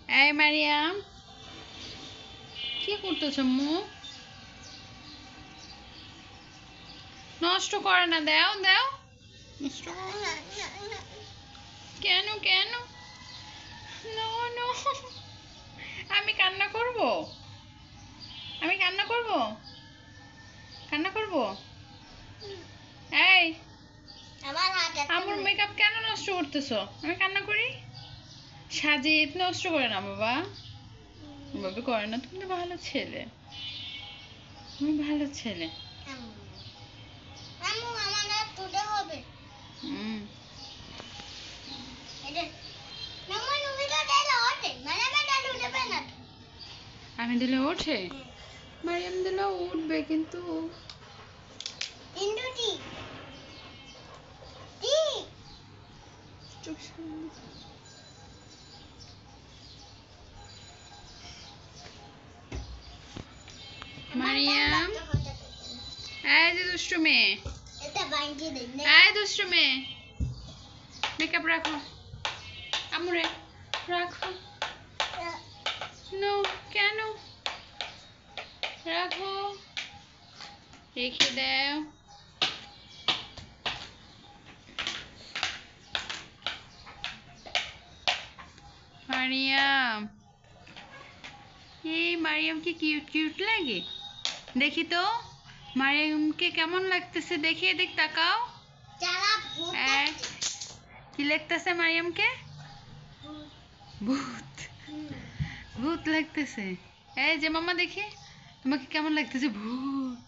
এই মারিয়াম, কি করতেছ আম্মু? নষ্ট করে না, দাও দাও। নষ্ট করো না। কেন কেন? নো নো, আমি কান্না করব? আমি কান্না করব? কান্না করব? এই, আমার মেকআপ কেন নষ্ট করতেছো? আমি কান্না করি? সাজিদ নষ্ট করে না বাবা, বাবা করে না। তুমি তো ভালো ছেলে, তুমি ভালো ছেলে। হুম, আমি দিলে ওঠে? মারিয়াম দিলে উঠবে কিন্তু। মারিয়াম, এই যে দুষ্টু মেয়ে, এই দুষ্টু মেয়ে, মেকআপ রাখো আমুরে, রাখো। নো, কেন? রাখো, রেখে দাও। মারিয়াম, এই মারিয়ামকে কিউট কিউট লাগে। দেখি তো মারিয়ামকে কেমন লাগতেছে, দেখি এদিক তাকাও। কি লাগতেছে মারিয়ামকে? ভূত, ভূত লাগতেছে। এই যে মামা দেখি তোমাকে কেমন লাগতেছে। ভূত।